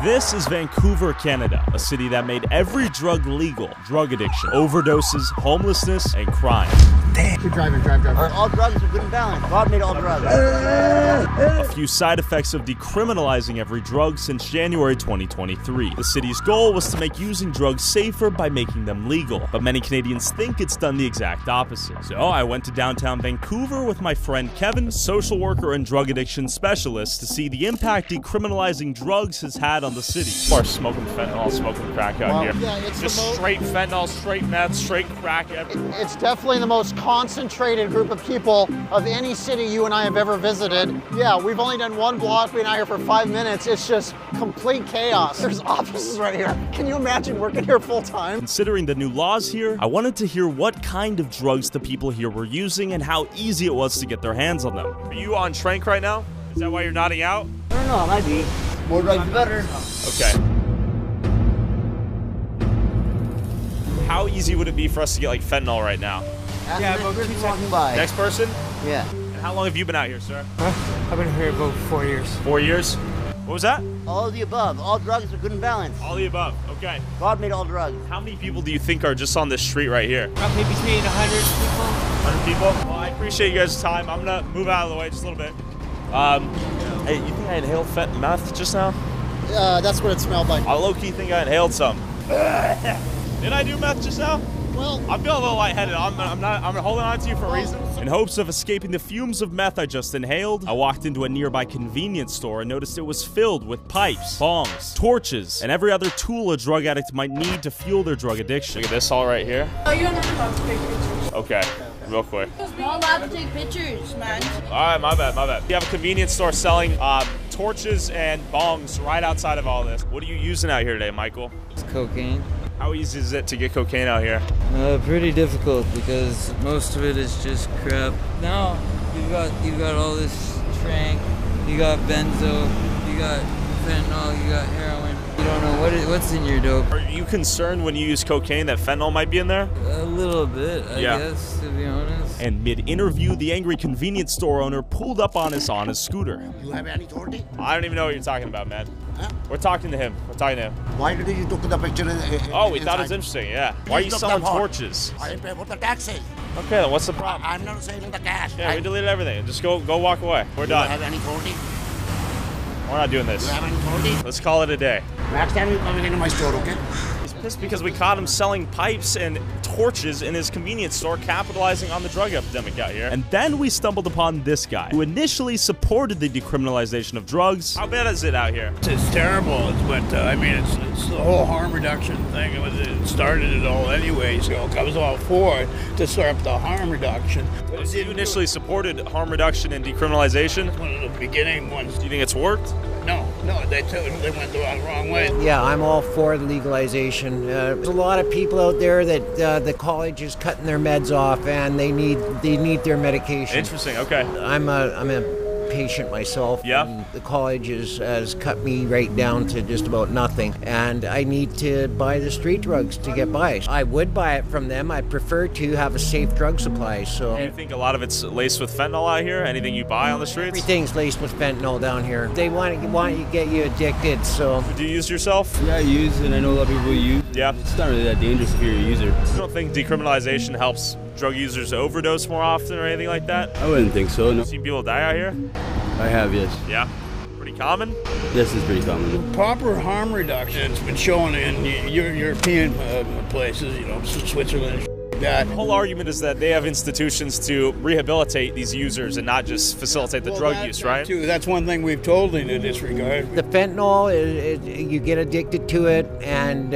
This is Vancouver, Canada, a city that made every drug legal. Drug addiction, overdoses, homelessness, and crime. Damn. Drive. All drugs are good and balanced. God made all drugs. A few side effects of decriminalizing every drug since January 2023. The city's goal was to make using drugs safer by making them legal, but many Canadians think it's done the exact opposite. So I went to downtown Vancouver with my friend Kevin, social worker and drug addiction specialist, to see the impact decriminalizing drugs has had on the city. People are smoking fentanyl, smoking crack out here. Yeah, it's just straight fentanyl, straight meth, straight crack. It's definitely the most concentrated group of people of any city you and I have ever visited. Yeah, we've only done one block. We've been out here for 5 minutes. It's just complete chaos. There's offices right here. Can you imagine working here full time? Considering the new laws here, I wanted to hear what kind of drugs the people here were using and how easy it was to get their hands on them. Are you on Trank right now? Is that why you're nodding out? I don't know, I might be. More drugs the better. Okay. How easy would it be for us to get like fentanyl right now? Yeah, about 2 seconds. Walking by. Next person? Yeah. And how long have you been out here, sir? I've been here about 4 years. 4 years? What was that? All of the above. All drugs are good and balanced. All the above. Okay. God made all drugs. How many people do you think are just on this street right here? Roughly between 100 people. 100 people? Well, I appreciate you guys' time. I'm gonna move out of the way just a little bit. Hey, you think I inhaled meth just now? That's what it smelled like. I low-key think I inhaled some. Did I do meth just now? Well, I'm feeling a little lightheaded. I'm holding on to you for a reason. In hopes of escaping the fumes of meth I just inhaled, I walked into a nearby convenience store and noticed it was filled with pipes, bongs, torches, and every other tool a drug addict might need to fuel their drug addiction. Look at this all right here. Oh, you're not allowed to take pictures. Okay, real quick. You're not allowed to take pictures, man. All right, my bad. You have a convenience store selling torches and bongs right outside of all this. What are you using out here today, Michael? It's cocaine. How easy is it to get cocaine out here? Pretty difficult because most of it is just crap. Now you got all this trank, you got benzo, you got fentanyl, you got heroin. You don't know what's in your dope. Are you concerned when you use cocaine that fentanyl might be in there? A little bit, I guess, to be honest. And mid-interview, the angry convenience store owner pulled up on us on his scooter. You have any authority? I don't even know what you're talking about, man. Huh? We're talking to him. Why did you took the picture? Oh, we thought it was interesting, yeah. Why are you selling torches? I pay for the taxes. Okay, then what's the problem? I'm not saving the cash. Yeah, we deleted everything. Just go walk away. We're done. Do you have any authority? We're not doing this. Do you have any authority? Let's call it a day. Next time you're coming into my store, okay? He's pissed because we caught him selling pipes and torches in his convenience store, capitalizing on the drug epidemic out here. And then we stumbled upon this guy, who initially supported the decriminalization of drugs. How bad is it out here? It's terrible, but I mean, it's the whole harm reduction thing. It started it all anyway, so I was all for it to start up the harm reduction. So you initially supported harm reduction and decriminalization? One of the beginning ones. Do you think it's worked? No, they went the wrong way. Yeah, I'm all for the legalization. There's a lot of people out there that the college is cutting their meds off, and they need their medication. Interesting. Okay. I'm a patient myself. Yeah. And the college has cut me right down to just about nothing, and I need to buy the street drugs to get by. I would buy it from them. I prefer to have a safe drug supply. So. Do you think a lot of it's laced with fentanyl out here? Anything you buy on the streets? Everything's laced with fentanyl down here. They want to get you addicted. So. Do you use yourself? Yeah, I use, and I know a lot of people use. Yeah. It's not really that dangerous if you're a user. You don't think decriminalization helps drug users overdose more often or anything like that? I wouldn't think so, no. Seen people die out here? I have, yes. Yeah. Pretty common? Yes, it's pretty common. Proper harm reduction has been shown in European places, Switzerland and that. The whole argument is that they have institutions to rehabilitate these users and not just facilitate the drug use, right? That's one thing we've told in this regard. The fentanyl, you get addicted to it, and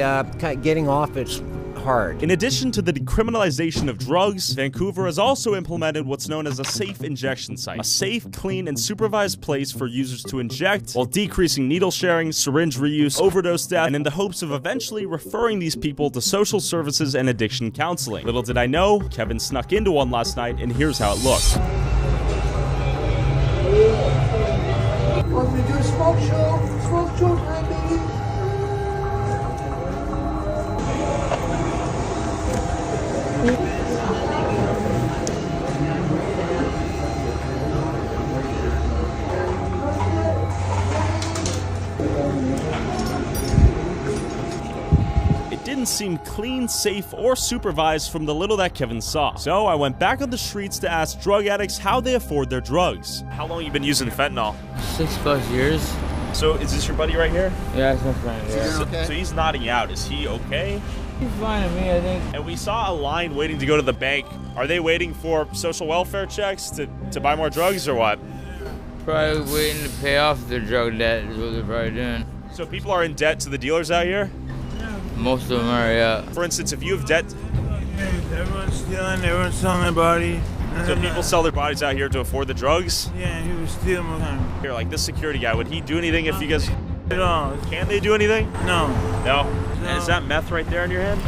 getting off it's hard. In addition to the decriminalization of drugs, Vancouver has also implemented what's known as a safe injection site. A safe, clean, and supervised place for users to inject while decreasing needle sharing, syringe reuse, overdose death, and in the hopes of eventually referring these people to social services and addiction counseling. Little did I know, Kevin snuck into one last night, and here's how it looked. Want me to do a smoke show? Smoke show time, baby. didn't seem clean, safe, or supervised from the little that Kevin saw. So I went back on the streets to ask drug addicts how they afford their drugs. How long have you been using fentanyl? 6+ years. So is this your buddy right here? Yeah, it's my friend. Yeah. So he's nodding out. Is he okay? He's fine with me, I think. And we saw a line waiting to go to the bank. Are they waiting for social welfare checks to buy more drugs or what? Probably waiting to pay off their drug debt is what they're probably doing. So people are in debt to the dealers out here? Most of them are, yeah. For instance, if you have debt... Everyone's stealing, everyone's selling their body. So people sell their bodies out here to afford the drugs? Yeah, he was stealing all the time. Here, like this security guy, would he do anything if you guys... At all. Can they do anything? No. No? And is that meth right there in your hand?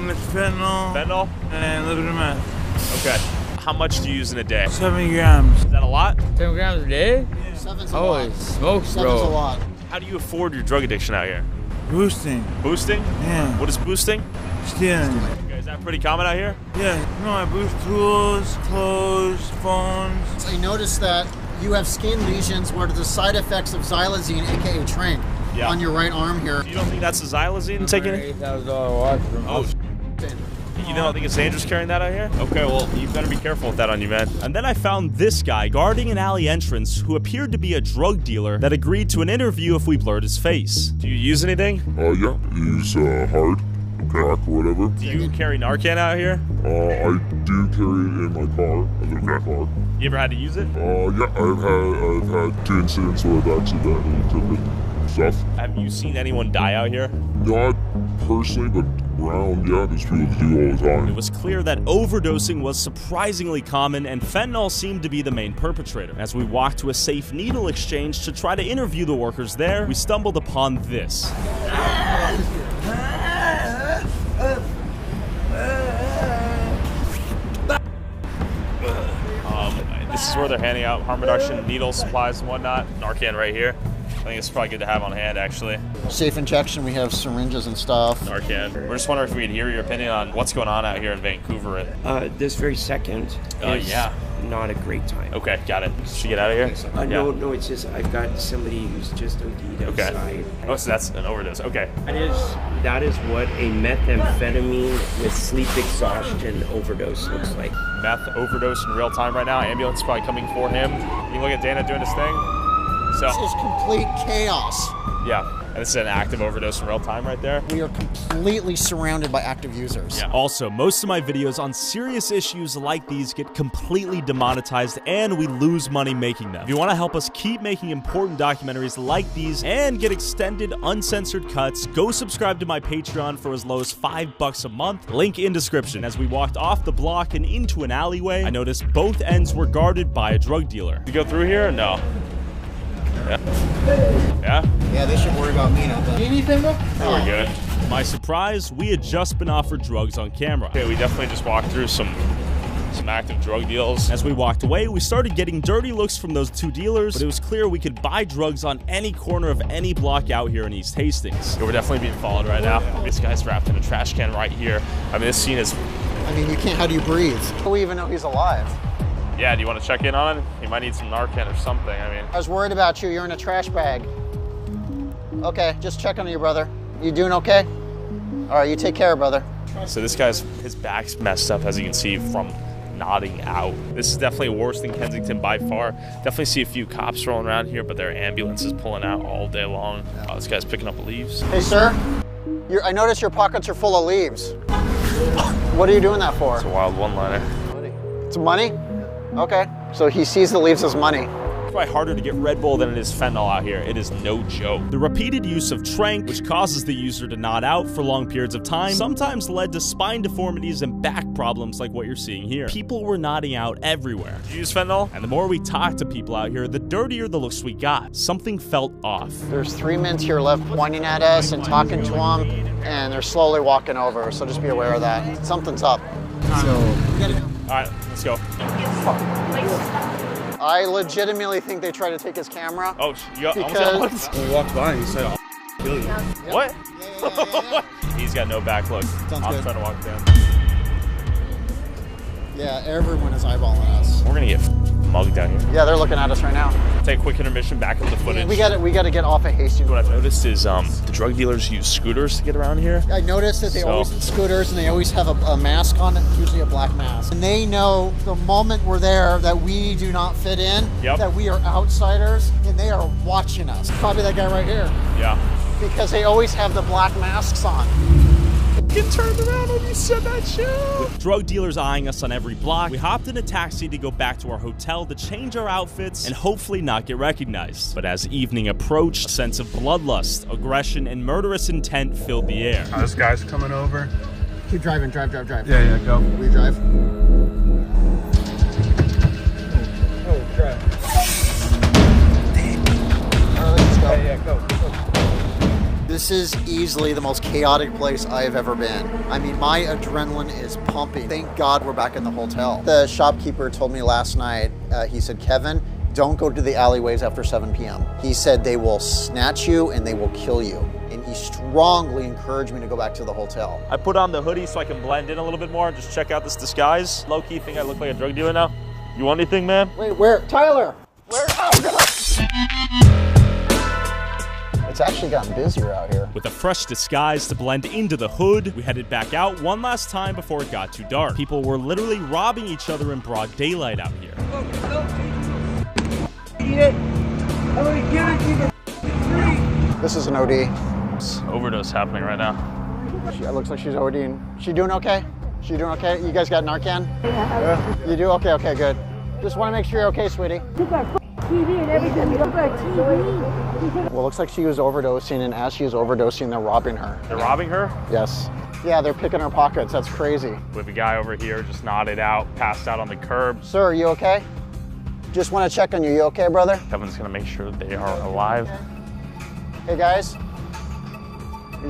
It's fentanyl. Fentanyl? And a little bit of meth. Okay. How much do you use in a day? 7 grams. Is that a lot? 10 grams a day? Yeah. 7's a Holy lot. smokes, bro. 7's a lot. How do you afford your drug addiction out here? Boosting. Boosting? Yeah. What is boosting? Stealing. Okay, is that pretty common out here? Yeah. No, I boost tools, clothes, phones. I noticed that you have skin lesions where the side effects of xylazine, aka trank, on your right arm here. You don't think that's a xylazine taking it? $8,000 watch from Oh, you don't think it's dangerous carrying that out here? Okay, well, you better be careful with that on you, man. And then I found this guy guarding an alley entrance who appeared to be a drug dealer that agreed to an interview if we blurred his face. Do you use anything? Yeah, use hard, crack, whatever. Do you carry Narcan out here? I do carry it in my car, in the car. You ever had to use it? Yeah, I've had 2 incidents where I've accidentally took it. Stuff. Have you seen anyone die out here? Not personally, but around, yeah, there's people that do all the time. It was clear that overdosing was surprisingly common, and fentanyl seemed to be the main perpetrator. As we walked to a safe needle exchange to try to interview the workers there, we stumbled upon this. This is where they're handing out harm reduction needle supplies and whatnot. Narcan right here. I think it's probably good to have on hand, actually. Safe injection, we have syringes and stuff. Narcan. We're just wondering if we could hear your opinion on what's going on out here in Vancouver. This very second is not a great time. Okay, got it. Should we get out of here? No, it's just I've got somebody who's just OD'd outside. Okay. Oh, so that's an overdose. Okay. That is what a methamphetamine with sleep exhaustion overdose looks like. Meth overdose in real time right now. Ambulance is probably coming for him. You can look at Dana doing his thing. So, this is complete chaos. Yeah. And this is an active overdose in real time right there. We are completely surrounded by active users. Yeah. Also, most of my videos on serious issues like these get completely demonetized and we lose money making them. If you want to help us keep making important documentaries like these and get extended, uncensored cuts, go subscribe to my Patreon for as low as $5 a month. Link in description. As we walked off the block and into an alleyway, I noticed both ends were guarded by a drug dealer. Did you go through here or no? Yeah. Yeah? Yeah, they should worry about me now. You need anything, bro? We're good. To my surprise, we had just been offered drugs on camera. Okay, we definitely just walked through some active drug deals. As we walked away, we started getting dirty looks from those 2 dealers, but it was clear we could buy drugs on any corner of any block out here in East Hastings. We're definitely being followed right now. This guy's wrapped in a trash can right here. I mean, this scene is... I mean, you can't, how do you breathe? How do we even know he's alive? Yeah, do you want to check in on him? He might need some Narcan or something, I mean. I was worried about you. You're in a trash bag. Okay, just check on you, brother. You doing okay? All right, you take care, brother. So this guy's, his back's messed up, as you can see, from nodding out. This is definitely worse than Kensington by far. Definitely see a few cops rolling around here, but there are ambulances pulling out all day long. Oh, this guy's picking up leaves. Hey, sir. I notice your pockets are full of leaves. What are you doing that for? It's a wild one-liner. It's money? Okay, so he sees the leaves as money. It's probably harder to get Red Bull than it is fentanyl out here. It is no joke. The repeated use of trank, which causes the user to nod out for long periods of time, sometimes led to spine deformities and back problems like what you're seeing here. People were nodding out everywhere. Did you use fentanyl? And the more we talked to people out here, the dirtier the looks we got. Something felt off. There's 3 men to your left pointing at us and talking to them, and they're slowly walking over, so just be aware of that. Something's up. So, all right, let's go. I legitimately think they tried to take his camera. Oh, you got because When we walked by, he said, I'll kill you. What? Yeah. He's got no back look. Sounds I'm good. trying to walk down. Yeah, everyone is eyeballing us. We're gonna get mugged out here. Yeah, they're looking at us right now. Take a quick intermission, back up the footage. We got to get off of Hastings. What I've noticed is the drug dealers use scooters to get around here. I noticed that they always use scooters and they always have a mask on, usually a black mask. And they know the moment we're there that we do not fit in, that we are outsiders, and they are watching us. Probably that guy right here. Yeah. Because they always have the black masks on. Get turned around when you said that shit. With drug dealers eyeing us on every block, we hopped in a taxi to go back to our hotel to change our outfits and hopefully not get recognized. But as evening approached, a sense of bloodlust, aggression, and murderous intent filled the air. This guy's coming over. Keep driving, drive. Yeah, go. Will you drive? Oh, drive. All right, let's go. Yeah, go. This is easily the most chaotic place I have ever been. I mean, my adrenaline is pumping. Thank God we're back in the hotel. The shopkeeper told me last night, he said, Kevin, don't go to the alleyways after 7 p.m. He said they will snatch you and they will kill you. And he strongly encouraged me to go back to the hotel. I put on the hoodie so I can blend in a little bit more and just check out this disguise. Low-key think I look like a drug dealer now. You want anything, man? Wait, where? Tyler! Where? Oh, God. It's actually gotten busier out here. With a fresh disguise to blend into the hood, we headed back out one last time before it got too dark. People were literally robbing each other in broad daylight out here. Eat it. I'm gonna give it to you. This is an OD. Overdose happening right now. It looks like she's ODing. She doing okay? She doing okay? You guys got Narcan? Yeah. You do? Okay, good. Just want to make sure you're okay, sweetie. You got TV and everything. You don't got TV. Well, it looks like she was overdosing, and as she was overdosing, they're robbing her. They're robbing her? Yes. Yeah, they're picking her pockets. That's crazy. We have a guy over here just nodded out, passed out on the curb. Sir, are you okay? Just want to check on you. You okay, brother? Kevin's gonna make sure they are alive. Hey, guys. Are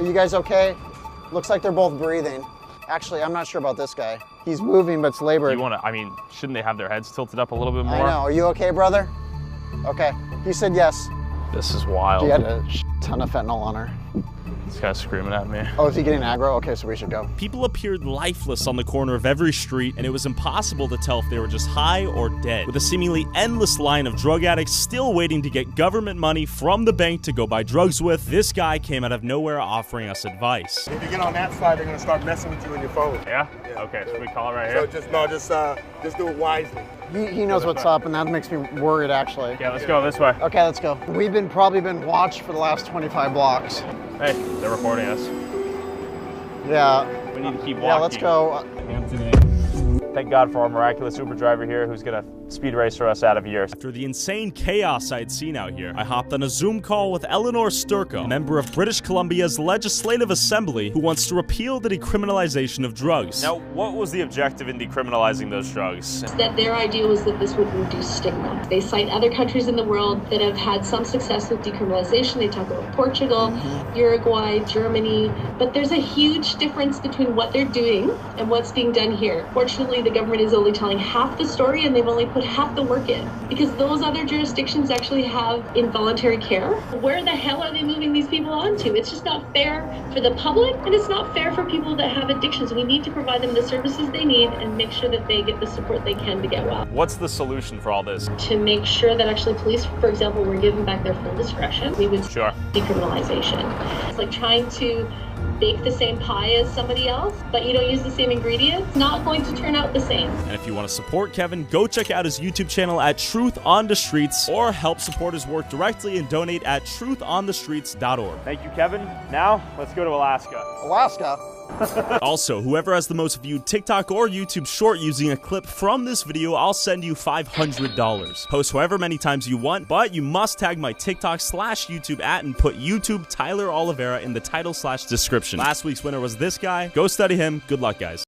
you guys okay? Looks like they're both breathing. Actually, I'm not sure about this guy. He's moving, but it's labored. Shouldn't they have their heads tilted up a little bit more? I know. Are you okay, brother? Okay. He said yes. This is wild. She had a ton of fentanyl on her. This guy's screaming at me. Oh, is he getting aggro? Okay, so we should go. People appeared lifeless on the corner of every street, and it was impossible to tell if they were just high or dead. With a seemingly endless line of drug addicts still waiting to get government money from the bank to go buy drugs with, this guy came out of nowhere offering us advice. If you get on that side, they're gonna start messing with you in your phone. Yeah? Okay, so we call it right here? So just do it wisely. He knows what's up, and that makes me worried, actually. Yeah, let's go this way. Okay, let's go. We've probably been watched for the last 25 blocks. Hey, they're recording us. Yeah. We need to keep walking. Yeah, let's go. Anthony. Thank God for our miraculous Uber driver here who's gonna speed racer us out of here. After the insane chaos I'd seen out here, I hopped on a Zoom call with Eleanor Sturko, a member of British Columbia's Legislative Assembly who wants to repeal the decriminalization of drugs. Now, what was the objective in decriminalizing those drugs? That their idea was that this would reduce stigma. They cite other countries in the world that have had some success with decriminalization. They talk about Portugal, Uruguay, Germany, but there's a huge difference between what they're doing and what's being done here. Fortunately, the government is only telling half the story, and they've only put half the work in, because those other jurisdictions actually have involuntary care. Where the hell are they moving these people on to? It's just not fair for the public, and it's not fair for people that have addictions. We need to provide them the services they need and make sure that they get the support they can to get well. What's the solution for all this? To make sure that actually police, for example, were given back their full discretion, we would decriminalization. It's like trying to bake the same pie as somebody else, but you don't use the same ingredients, not going to turn out the same. And if you want to support Kevin, go check out his YouTube channel at Truth on the Streets, or help support his work directly and donate at truthonthestreets.org. Thank you, Kevin. Now, let's go to Alaska. Alaska? Also, whoever has the most viewed TikTok or YouTube short using a clip from this video, I'll send you $500. Post however many times you want, but you must tag my TikTok/YouTube @ and put YouTube Tyler Oliveira in the title/description. Last week's winner was this guy. Go study him. Good luck, guys.